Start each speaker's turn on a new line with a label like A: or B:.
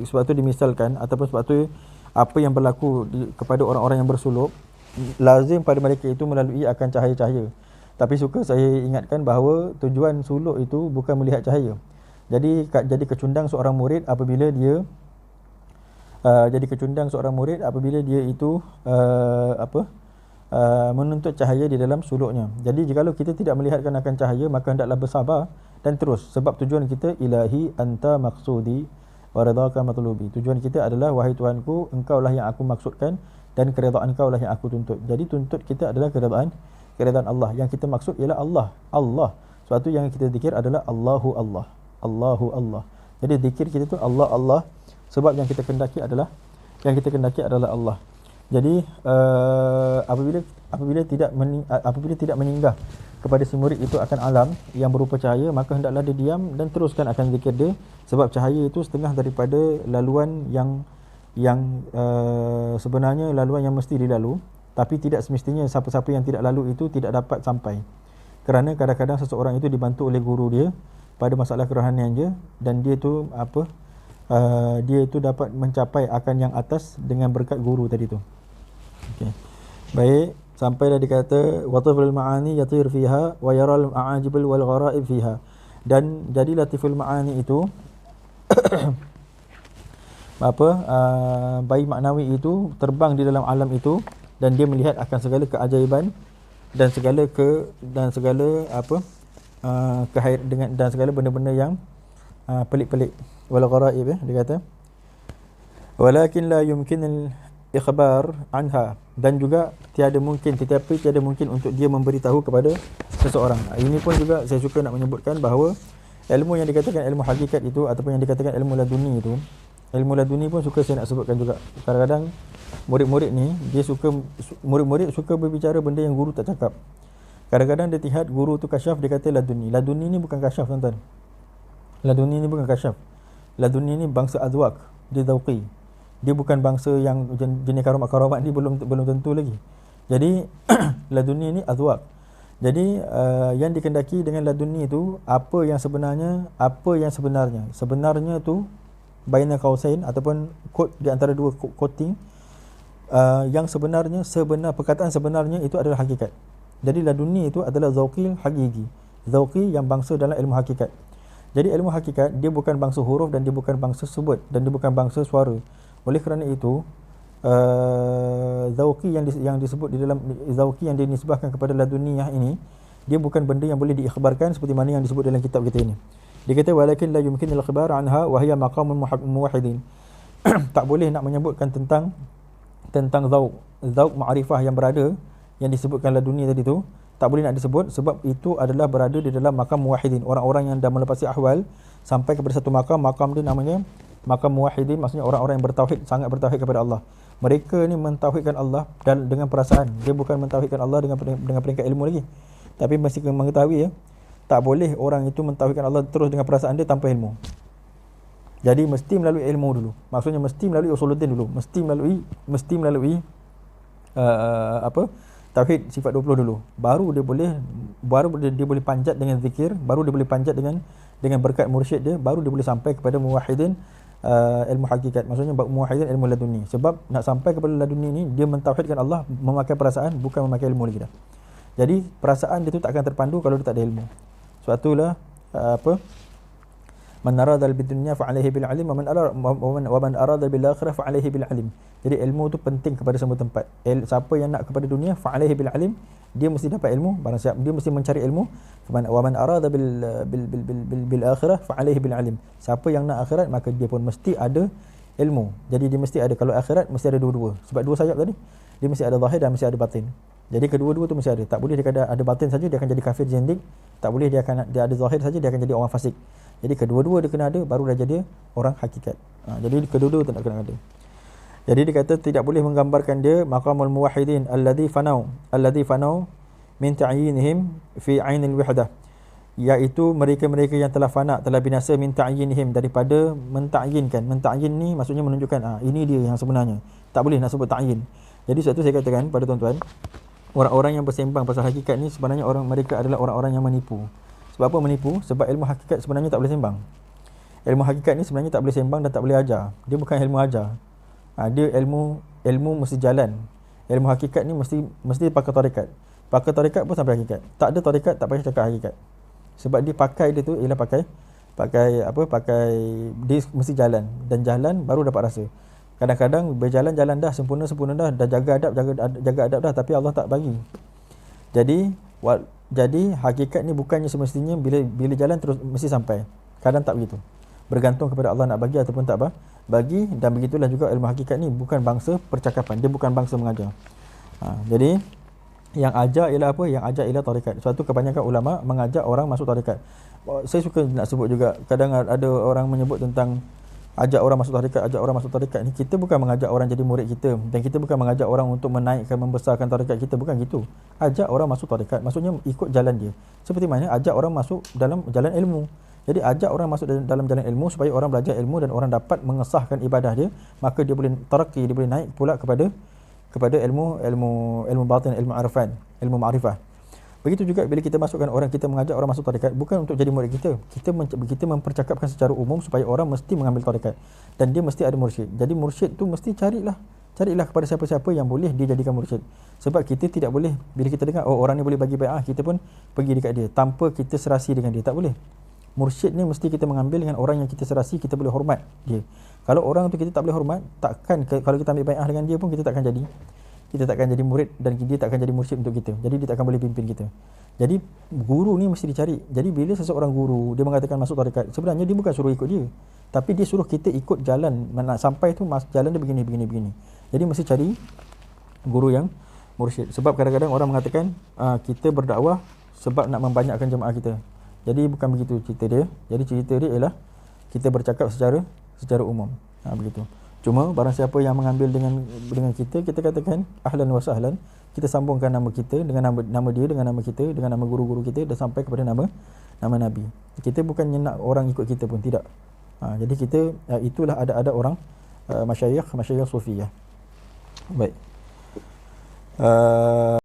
A: sebab tu dimisalkan ataupun sebab tu apa yang berlaku kepada orang-orang yang bersuluk lazim pada mereka itu melalui akan cahaya-cahaya. Tapi suka saya ingatkan bahawa tujuan suluk itu bukan melihat cahaya. Jadi kecundang seorang murid apabila dia itu menuntut cahaya di dalam suluknya. Jadi jikalau kita tidak melihatkan akan cahaya, maka hendaklah bersabar dan terus, sebab tujuan kita ilahi anta maqsudi wa ridhaka matlubi. Tujuan kita adalah wahai Tuhanku, engkaulah yang aku maksudkan dan keredaan engkaulah yang aku tuntut. Jadi tuntut kita adalah keredaan Allah. Yang kita maksud ialah Allah. Suatu yang kita zikir adalah Allahu Allah. Jadi zikir kita tu Allah. Sebab yang kita kendaki adalah Allah. Jadi apabila tidak menyinggah kepada si murid itu akan alam yang berupa cahaya, maka hendaklah dia diam dan teruskan akan zikir dia, sebab cahaya itu setengah daripada laluan yang sebenarnya laluan yang mesti dilalu, tapi tidak semestinya siapa-siapa yang tidak lalu itu tidak dapat sampai. Kerana kadang-kadang seseorang itu dibantu oleh guru dia pada masalah kerohanian dia, dan dia itu dapat mencapai akan yang atas dengan berkat guru tadi tu. Okey. Baik, sampailah dikata watiful ma'ani yatir fiha wa yaral a'ajibul wal gharaib fiha. Dan jadi latiful ma'ani itu bayi maknawi itu terbang di dalam alam itu, dan dia melihat akan segala keajaiban dan segala dan segala benda-benda yang pelik-pelik. Wal gharaib, dia kata walakin la yumkin al ikhbar anha, dan juga tiada mungkin untuk dia memberitahu kepada seseorang. Ini pun juga saya suka nak menyebutkan bahawa ilmu yang dikatakan ilmu hakikat itu ataupun yang dikatakan ilmu laduni itu, ilmu laduni pun suka saya nak sebutkan juga. Kadang-kadang murid-murid suka berbicara benda yang guru tak cakap. Kadang-kadang dia lihat guru tu kasyaf, dia kata laduni. Laduni ni bukan kasyaf, tuan-tuan. Laduni ni bukan kasyaf. Laduni ni bangsa azwaq, dia zauqi. Dia bukan bangsa yang jenis karamat-karamat ni belum tentu lagi. Jadi laduni ni azwaq. Jadi yang dikendaki dengan laduni itu apa yang sebenarnya. Sebenarnya tu baina qausain ataupun quote di antara dua quoting, yang perkataan sebenarnya itu adalah hakikat. Jadi laduni itu adalah zauqil haqiqi. Zauqi yang bangsa dalam ilmu hakikat. Jadi ilmu hakikat dia bukan bangsa huruf dan dia bukan bangsa sebut dan dia bukan bangsa suara. Oleh kerana itu zauqi yang disebut di dalam zauqi yang dinisbahkan kepada laduniyah ini, dia bukan benda yang boleh diikhbarkan seperti mana yang disebut dalam kitab kita ini. Dia kata walakin la yumkin al-ikhbar anha wa hiya maqamul muwahhidin. Tak boleh nak menyebutkan tentang zauq ma'rifah yang berada yang disebutkan laduni tadi tu, tak boleh nak disebut sebab itu adalah berada di dalam makam muwahhidin, orang-orang yang dah melepasi ahwal sampai kepada satu makam dia namanya makam muwahhidin, maksudnya orang-orang yang bertauhid, sangat bertauhid kepada Allah. Mereka ni mentauhidkan Allah dan dengan perasaan. Dia bukan mentauhidkan Allah dengan peringkat ilmu lagi. Tapi mesti mengetahui tak boleh orang itu mentauhidkan Allah terus dengan perasaan dia tanpa ilmu. Jadi mesti melalui ilmu dulu. Maksudnya mesti melalui usuluddin dulu. Mesti melalui tauhid sifat 20 dulu. Baru dia boleh panjat dengan zikir, baru dia boleh panjat dengan berkat mursyid dia, baru dia boleh sampai kepada muwahhidin ilmu hakikat. Maksudnya muwahhidin ilmu laduni. Sebab nak sampai kepada laduni ni dia mentauhidkan Allah memakai perasaan, bukan memakai ilmu lagi dah. Jadi perasaan dia tu tak akan terpandu kalau dia tak ada ilmu. Sebab itulah man arada bil dunya fa alaihi bil ilm wa man arada bil akhirah fa alaihi bil ilm. Jadi ilmu tu penting kepada semua tempat. Siapa yang nak kepada dunia fa alaihi bil ilm, dia mesti dapat ilmu. Barang siapa dia mesti mencari ilmu. Wa man arada bil akhirah fa alaihi bil ilm. Siapa yang nak akhirat maka dia pun mesti ada ilmu. Jadi dia mesti ada, kalau akhirat mesti ada dua-dua. Sebab dua sayap tadi. Dia mesti ada zahir dan mesti ada batin. Jadi kedua-dua tu mesti ada. Tak boleh dia ada batin saja dia akan jadi kafir zindik. Tak boleh dia ada zahir saja dia akan jadi orang fasik. Jadi kedua-dua dia kena ada, baru dah jadi orang hakikat. Jadi kedua-dua tak nak kena ada. Jadi dia kata tidak boleh menggambarkan dia maqamul muwahhidin alladhi fanau min ta'yinihim fi 'ainil wahdah, iaitu mereka-mereka yang telah fana, telah binasa min ta'yinihim, daripada menta'yinkan. Menta'yin ni maksudnya menunjukkan ini dia yang sebenarnya. Tak boleh nak sebut ta'yin. Jadi sebab tu saya katakan pada tuan-tuan, orang-orang yang bersembang pasal hakikat ni sebenarnya mereka adalah orang-orang yang menipu. Sebab apa menipu? Sebab ilmu hakikat sebenarnya tak boleh sembang. Ilmu hakikat ni sebenarnya tak boleh sembang dan tak boleh ajar. Dia bukan ilmu ajar. Dia ilmu mesti jalan. Ilmu hakikat ni mesti pakai tarekat. Pakai tarekat pun sampai hakikat. Tak ada tarekat tak payah cakap hakikat. Sebab dia pakai dia tu ialah pakai dia mesti jalan, dan jalan baru dapat rasa. Kadang-kadang berjalan dah sempurna dah jaga adab dah, tapi Allah tak bagi. Jadi hakikat ni bukannya semestinya bila jalan terus mesti sampai. Kadang tak begitu. Bergantung kepada Allah nak bagi ataupun tak bagi. Dan begitulah juga ilmu hakikat ni bukan bangsa percakapan, dia bukan bangsa mengajar. Jadi yang ajar ialah apa? Yang ajar ialah tarekat. Suatu kebanyakan ulama mengajak orang masuk tarekat. Saya suka nak sebut juga, kadang ada orang menyebut tentang ajak orang masuk tarekat ni. Kita bukan mengajak orang jadi murid kita, dan kita bukan mengajak orang untuk menaikkan, membesarkan tarekat kita, bukan gitu. Ajak orang masuk tarekat maksudnya ikut jalan dia. Seperti mana ajak orang masuk dalam jalan ilmu. Jadi ajak orang masuk dalam jalan ilmu supaya orang belajar ilmu dan orang dapat mengesahkan ibadah dia, maka dia boleh tarakki, dia boleh naik pula kepada ilmu batin, ilmu arifan, ilmu ma'rifah. Begitu juga bila kita masukkan orang, kita mengajak orang masuk tarekat bukan untuk jadi murid kita. Kita mempercakapkan secara umum supaya orang mesti mengambil tarekat, dan dia mesti ada mursyid. Jadi mursyid tu mesti carilah kepada siapa-siapa yang boleh dia jadikan mursyid. Sebab kita tidak boleh bila kita dengar orang ni boleh bagi bai'ah, kita pun pergi dekat dia tanpa kita serasi dengan dia, tak boleh. Mursyid ni mesti kita mengambil dengan orang yang kita serasi, kita boleh hormat dia. Kalau orang tu kita tak boleh hormat, kalau kita ambil bai'ah dengan dia pun kita takkan jadi murid, dan dia takkan jadi mursyid untuk kita. Jadi dia takkan boleh pimpin kita. Jadi guru ni mesti dicari. Jadi bila seseorang guru dia mengatakan masuk tarekat, sebenarnya dia bukan suruh ikut dia, tapi dia suruh kita ikut jalan. Nak sampai tu jalan dia begini. Jadi mesti cari guru yang mursyid. Sebab kadang-kadang orang mengatakan kita berdakwah sebab nak membanyakkan jemaah kita. Jadi bukan begitu cerita dia. Jadi cerita dia ialah kita bercakap secara umum. Begitu. Cuma barang siapa yang mengambil dengan kita katakan ahlan wa sahlan, kita sambungkan nama kita dengan nama dia, dengan nama kita, dengan nama guru-guru kita, dan sampai kepada nama Nabi. Kita bukannya nak orang ikut kita pun, tidak. Jadi kita itulah ada orang masyayikh sufiyah. Baik.